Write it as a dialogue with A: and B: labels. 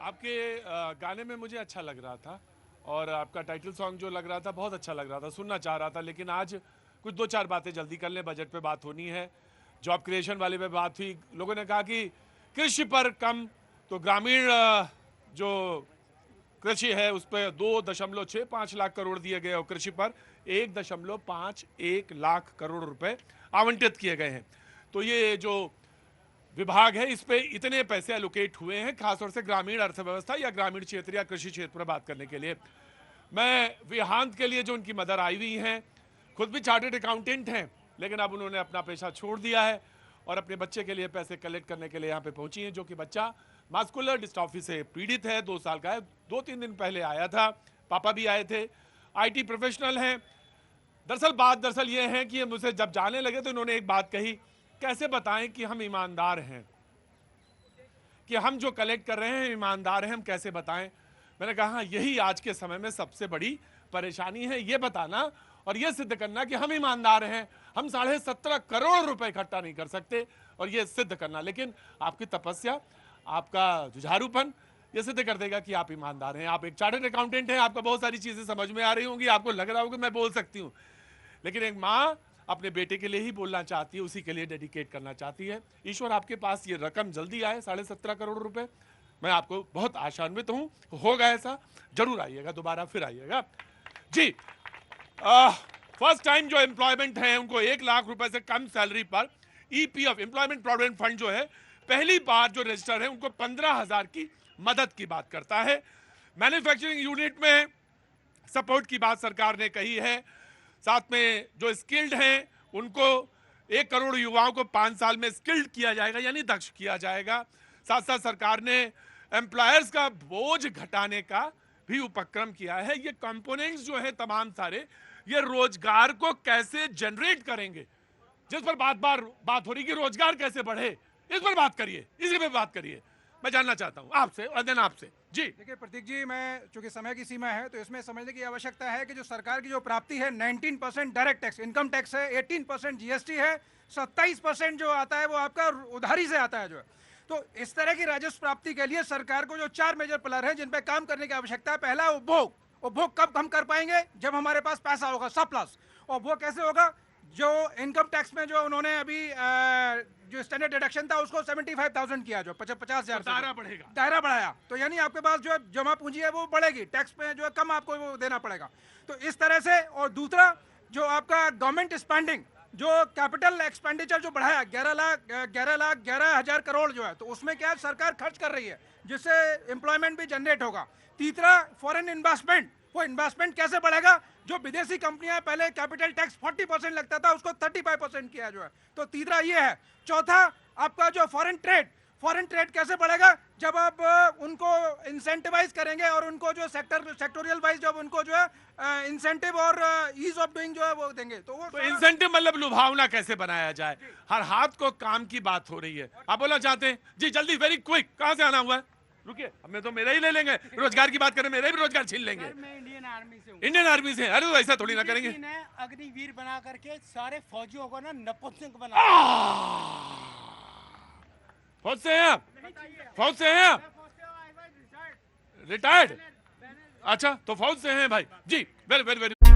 A: आपके गाने में मुझे अच्छा लग रहा था और आपका टाइटल सॉन्ग जो लग रहा था बहुत अच्छा लग रहा था, सुनना चाह रहा था। लेकिन आज कुछ दो चार बातें जल्दी कर लें, बजट पे बात होनी है, जॉब क्रिएशन वाले पे बात हुई। लोगों ने कहा कि कृषि पर कम, तो ग्रामीण जो कृषि है उस पर 2.65 लाख करोड़ दिए गए और कृषि पर 1.51 लाख करोड़ रुपए आवंटित किए गए हैं। तो ये जो विभाग है इस पे इतने पैसे एलोकेट हुए हैं खासतौर से ग्रामीण अर्थव्यवस्था या ग्रामीण क्षेत्र या कृषि क्षेत्र पर बात करने के लिए। मैं विहांत के लिए जो उनकी मदर आई हुई हैं, खुद भी चार्टर्ड अकाउंटेंट हैं, लेकिन अब उन्होंने अपना पेशा छोड़ दिया है और अपने बच्चे के लिए पैसे कलेक्ट करने के लिए यहाँ पे पहुंची हैं, जो कि बच्चा मास्कुलर डिस्ट्रॉफी से पीड़ित है, 2 साल का है। 2-3 दिन पहले आया था, पापा भी आए थे, IT प्रोफेशनल हैं। दरअसल ये है कि मुझसे जब जाने लगे तो इन्होंने एक बात कही, कैसे बताएं कि हम ईमानदार हैं, कि हम जो कलेक्ट कर रहे हैं ईमानदार हैं, हम कैसे बताएं। मैंने कहा हाँ, यही आज के समय में सबसे बड़ी परेशानी है, ये बताना और ये सिद्ध करना कि हम ईमानदार हैं। हम 17.5 करोड़ रुपए इकट्ठा नहीं कर सकते और ये सिद्ध करना, लेकिन आपकी तपस्या, आपका जुझारूपन ये सिद्ध कर देगा कि आप ईमानदार हैं। आप एक चार्टर्ड अकाउंटेंट हैं, आपको बहुत सारी चीजें समझ में आ रही होंगी, आपको लग रहा होगा मैं बोल सकती हूँ, लेकिन एक माँ अपने बेटे के लिए ही बोलना चाहती है, उसी के लिए डेडिकेट करना चाहती है। ईश्वर आपके पास ये रकम जल्दी आए, 17.5 करोड़ रुपए। मैं आपको बहुत आशान्वित हूँ, होगा ऐसा, जरूर आइएगा, दोबारा फिर आइएगा जी। फर्स्ट टाइम जो एम्प्लॉयमेंट है उनको 1 लाख रुपए से कम सैलरी पर EPF एम्प्लॉयमेंट प्रोविडेंट फंड जो है पहली बार जो रजिस्टर है उनको 15,000 की मदद की बात करता है। मैन्युफैक्चरिंग यूनिट में सपोर्ट की बात सरकार ने कही है। साथ में जो स्किल्ड हैं उनको 1 करोड़ युवाओं को 5 साल में स्किल्ड किया जाएगा, यानी दक्ष किया जाएगा। साथ साथ सरकार ने एम्प्लॉयर्स का बोझ घटाने का भी उपक्रम किया है। ये कंपोनेंट्स जो है तमाम सारे, ये रोजगार को कैसे जनरेट करेंगे, जिस पर बात हो रही कि रोजगार कैसे बढ़े, इस पर बात करिए, इसी पे बात करिए। मैं जानना चाहता हूं आपसे और देन आपसे जी।
B: देखिए प्रतीक जी, मैं चूंकि समय की सीमा है तो इसमें समझने की आवश्यकता है कि जो सरकार की जो प्राप्ति है 19% डायरेक्ट टैक्स इनकम टैक्स है, 18% GST है, 27% जो आता है वो आपका उधारी से आता है जो है। तो इस तरह की राजस्व प्राप्ति के लिए सरकार को जो 4 मेजर पिलर हैं जिन पर काम करने की आवश्यकता है। पहला उपभोग कब हम कर पाएंगे, जब हमारे पास पैसा होगा सरप्लस। और वो कैसे होगा, जो इनकम टैक्स में जो उन्होंने अभी जो स्टैंडर्ड डिडक्शन था उसको 75,000 किया, जो 50,000
A: दायरा बढ़ेगा,
B: दायरा बढ़ाया, तो यानी आपके पास जो जमा पूंजी है वो बढ़ेगी, टैक्स में जो है कम आपको वो देना पड़ेगा। तो इस तरह से। और दूसरा जो आपका गवर्नमेंट स्पेंडिंग, जो कैपिटल एक्सपेंडिचर जो बढ़ाया 11,11,11,000 करोड़ जो है, तो उसमें क्या सरकार खर्च कर रही है, जिससे एम्प्लॉयमेंट भी जनरेट होगा। तीसरा फॉरेन इन्वेस्टमेंट, वो इन्वेस्टमेंट कैसे बढ़ेगा, जो विदेशी कंपनियां पहले कैपिटल टैक्स 40% लगता था उसको 35% किया जो है, तो तीसरा ये है। चौथा आपका जो फॉरेन ट्रेड कैसे बढ़ेगा, जब आप उनको इंसेंटिवाइज करेंगे और उनको जो सेक्टोरियल वाइज जब उनको जो है इंसेंटिव और ईज ऑफ डूइंग जो है वो देंगे, तो वो
A: इंसेंटिव मतलब लुभावना कैसे बनाया जाए, हर हाथ को काम की बात हो रही है। आप बोलना चाहते हैं जी, जल्दी, वेरी क्विक, कहां से आना हुआ है, रुकिए, हमें तो मेरा ही ले लेंगे, रोजगार की बात करें मेरा भी रोजगार छीन लेंगे।
C: मैं इंडियन आर्मी से हूँ।
A: इंडियन आर्मी से? अरे तो ऐसा थोड़ी ना करेंगे।
C: अग्निवीर बना करके सारे फौजियों को ना नपुंसक बना।
A: फौज से हैं आप? फौज से हैं आप? रिटायर्ड? अच्छा, तो फौज से हैं भाई जी, वेरी वेरी वेरी।